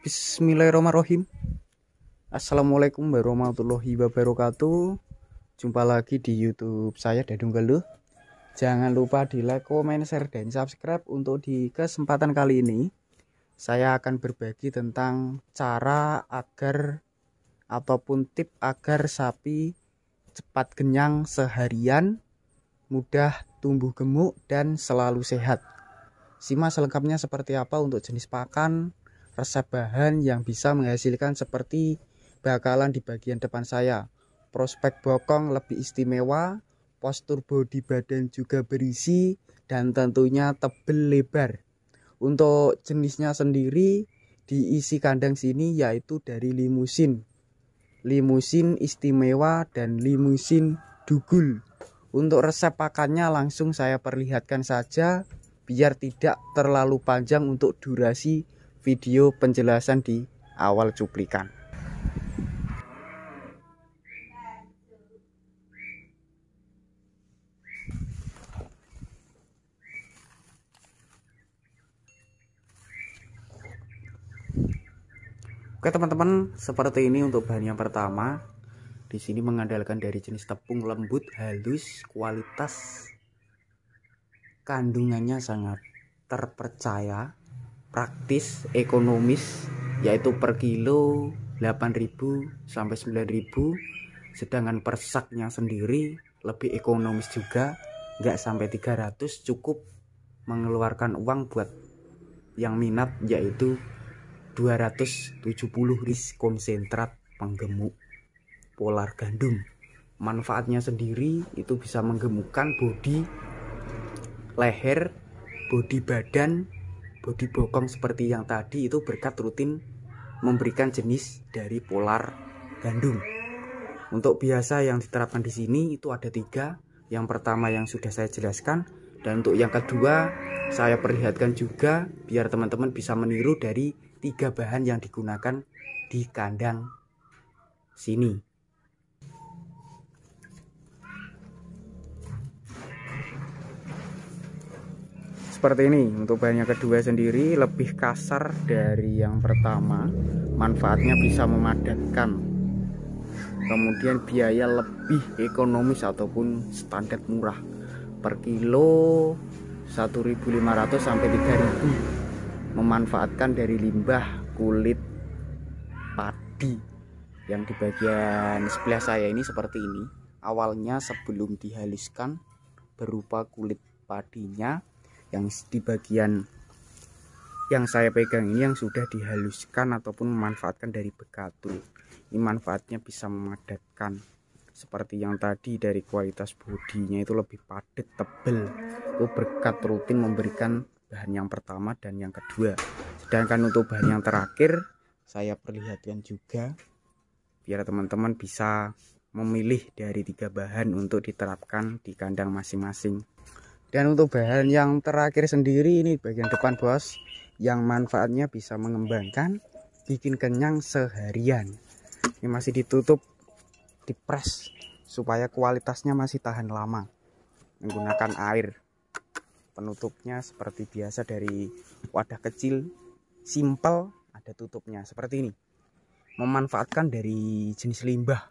Bismillahirrahmanirrahim. Assalamualaikum warahmatullahi wabarakatuh. Jumpa lagi di YouTube saya Dadung Geluh. Jangan lupa di like, komen, share, dan subscribe. Untuk di kesempatan kali ini saya akan berbagi tentang cara agar ataupun tip agar sapi cepat kenyang seharian, mudah tumbuh gemuk, dan selalu sehat. Simak selengkapnya seperti apa untuk jenis pakan, resep bahan yang bisa menghasilkan seperti bakalan di bagian depan saya. Prospek bokong lebih istimewa, postur bodi badan juga berisi, dan tentunya tebel lebar. Untuk jenisnya sendiri diisi kandang sini yaitu dari limusin istimewa dan limusin dugul. Untuk resep pakannya langsung saya perlihatkan saja biar tidak terlalu panjang untuk durasi video penjelasan di awal cuplikan. Oke teman-teman, seperti ini untuk bahan yang pertama. Di sini mengandalkan dari jenis tepung lembut, halus, kualitas kandungannya sangat terpercaya, praktis, ekonomis, yaitu per kilo 8.000 sampai 9.000. Sedangkan per saknya sendiri lebih ekonomis juga, nggak sampai 300, cukup mengeluarkan uang buat yang minat, yaitu 270 ris konsentrat penggemuk polar gandum. Manfaatnya sendiri itu bisa menggemukkan bodi leher, bodi badan, bodi bokong seperti yang tadi itu berkat rutin memberikan jenis dari polar gandum. Untuk biasa yang diterapkan di sini itu ada 3. Yang pertama yang sudah saya jelaskan, dan untuk yang kedua saya perlihatkan juga biar teman-teman bisa meniru dari 3 bahan yang digunakan di kandang sini. Seperti ini. Untuk bahan yang kedua sendiri lebih kasar dari yang pertama, manfaatnya bisa memadatkan, kemudian biaya lebih ekonomis ataupun standar murah, per kilo 1.500 sampai 3.000. memanfaatkan dari limbah kulit padi yang di bagian sebelah saya ini seperti ini. Awalnya sebelum dihaluskan berupa kulit padinya, yang di bagian yang saya pegang ini yang sudah dihaluskan ataupun memanfaatkan dari bekatul. Ini manfaatnya bisa memadatkan, seperti yang tadi dari kualitas bodinya itu lebih padat, tebel, itu berkat rutin memberikan bahan yang pertama dan yang kedua. Sedangkan untuk bahan yang terakhir saya perlihatkan juga biar teman-teman bisa memilih dari 3 bahan untuk diterapkan di kandang masing-masing. Dan untuk bahan yang terakhir sendiri ini bagian depan bos, yang manfaatnya bisa mengembangkan, bikin kenyang seharian. Ini masih ditutup, dipres supaya kualitasnya masih tahan lama, menggunakan air. Penutupnya seperti biasa dari wadah kecil, simple, ada tutupnya seperti ini. Memanfaatkan dari jenis limbah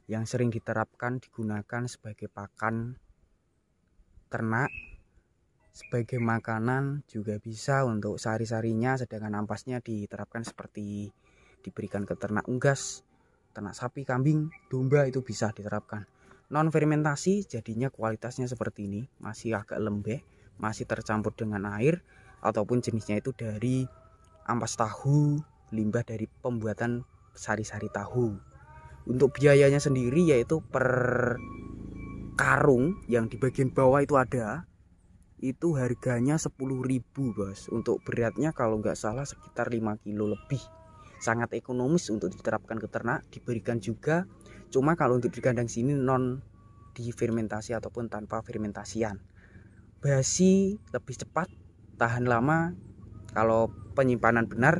yang sering diterapkan, digunakan sebagai pakan ternak, sebagai makanan juga bisa untuk sari-sarinya. Sedangkan ampasnya diterapkan seperti diberikan ke ternak unggas, ternak sapi, kambing, domba, itu bisa diterapkan. Non fermentasi jadinya kualitasnya seperti ini, masih agak lembek, masih tercampur dengan air, ataupun jenisnya itu dari ampas tahu, limbah dari pembuatan sari-sari tahu. Untuk biayanya sendiri yaitu per karung yang di bagian bawah itu ada, itu harganya 10.000 bos. Untuk beratnya kalau nggak salah sekitar 5 kilo lebih. Sangat ekonomis untuk diterapkan ke ternak, diberikan juga. Cuma kalau untuk di kandang sini non difermentasi ataupun tanpa fermentasian. Basi lebih cepat, tahan lama. Kalau penyimpanan benar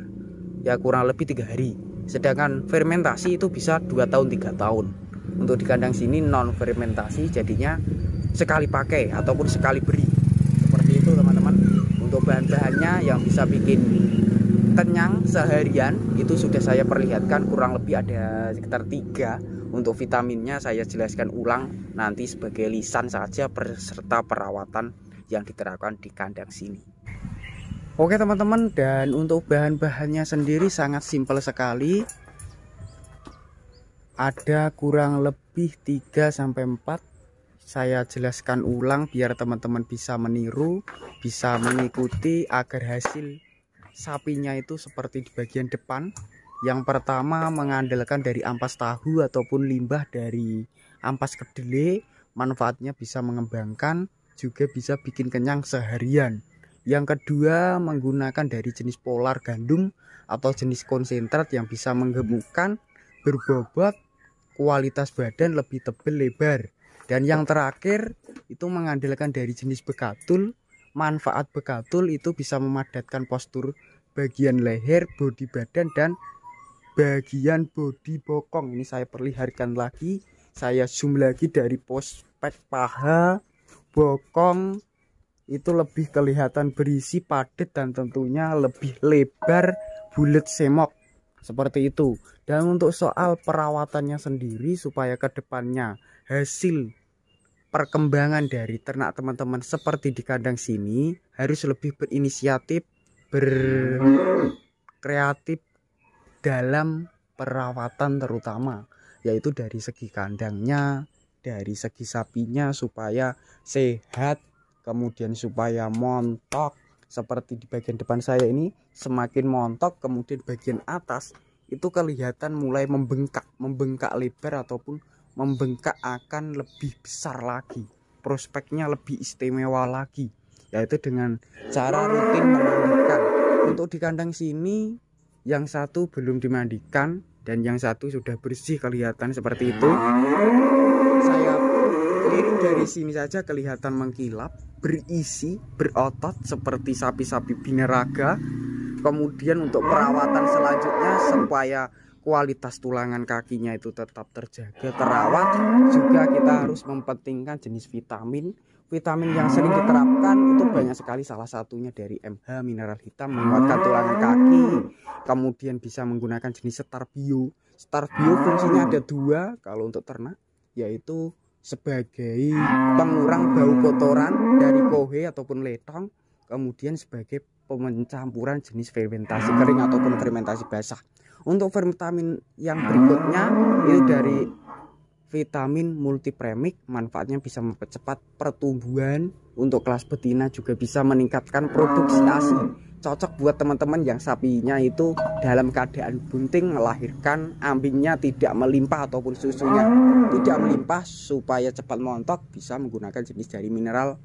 ya kurang lebih 3 hari. Sedangkan fermentasi itu bisa 2 tahun 3 tahun. Untuk di kandang sini non fermentasi, jadinya sekali pakai ataupun sekali beri. Seperti itu teman-teman. Untuk bahan-bahannya yang bisa bikin kenyang seharian. Itu sudah saya perlihatkan, kurang lebih ada sekitar 3. Untuk vitaminnya saya jelaskan ulang nanti sebagai lisan saja beserta perawatan yang diterapkan di kandang sini. Oke teman-teman, dan untuk bahan-bahannya sendiri sangat simpel sekali. Ada kurang lebih 3-4. Saya jelaskan ulang biar teman-teman bisa meniru, bisa mengikuti agar hasil sapinya itu seperti di bagian depan. Yang pertama mengandalkan dari ampas tahu ataupun limbah dari ampas kedelai. Manfaatnya bisa mengembangkan, juga bisa bikin kenyang seharian. Yang kedua menggunakan dari jenis polar gandum atau jenis konsentrat yang bisa menggemukkan, berbobot, kualitas badan lebih tebal lebar. Dan yang terakhir itu mengandalkan dari jenis begatul. Manfaat begatul itu bisa memadatkan postur bagian leher, bodi badan, dan bagian bodi bokong. Ini saya perlihatkan lagi, saya zoom lagi dari prospek paha, bokong itu lebih kelihatan berisi, padat, dan tentunya lebih lebar, bulat semok seperti itu. Dan untuk soal perawatannya sendiri supaya kedepannya hasil perkembangan dari ternak teman-teman seperti di kandang sini harus lebih berinisiatif, berkreatif dalam perawatan terutama, yaitu dari segi kandangnya, dari segi sapinya supaya sehat, kemudian supaya montok seperti di bagian depan saya ini semakin montok, kemudian bagian atas itu kelihatan mulai membengkak lebar ataupun membengkak akan lebih besar lagi, prospeknya lebih istimewa lagi, yaitu dengan cara rutin memandikan. Untuk di kandang sini yang satu belum dimandikan dan yang satu sudah bersih kelihatan seperti itu. Saya lirik dari sini saja kelihatan mengkilap, berisi, berotot seperti sapi-sapi binaraga. Kemudian untuk perawatan selanjutnya supaya kualitas tulangan kakinya itu tetap terjaga, terawat, juga kita harus mempentingkan jenis vitamin. Vitamin yang sering diterapkan itu banyak sekali, salah satunya dari MH mineral hitam menguatkan tulangan kaki. Kemudian bisa menggunakan jenis Star Bio. Star Bio fungsinya ada 2 kalau untuk ternak, yaitu sebagai pengurang bau kotoran dari kohe ataupun letong, kemudian sebagai pencampuran jenis fermentasi kering ataupun fermentasi basah. Untuk vitamin yang berikutnya itu dari vitamin multipremik, manfaatnya bisa mempercepat pertumbuhan. Untuk kelas betina juga bisa meningkatkan produksi ASI. Cocok buat teman-teman yang sapinya itu dalam keadaan bunting melahirkan, ambingnya tidak melimpah ataupun susunya tidak melimpah, supaya cepat montok bisa menggunakan jenis dari mineral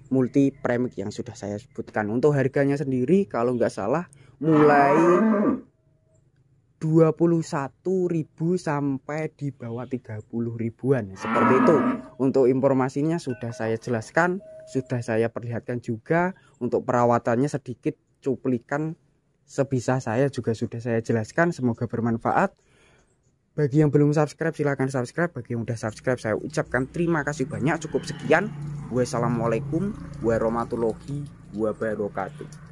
multipremik yang sudah saya sebutkan. Untuk harganya sendiri kalau nggak salah mulai 21.000 sampai di bawah 30 ribuan seperti itu. Untuk informasinya sudah saya jelaskan, sudah saya perlihatkan juga. Untuk perawatannya sedikit cuplikan sebisa saya juga sudah saya jelaskan, semoga bermanfaat. Bagi yang belum subscribe silahkan subscribe, bagi yang udah subscribe saya ucapkan terima kasih banyak. Cukup sekian. Wassalamualaikum warahmatullahi wabarakatuh.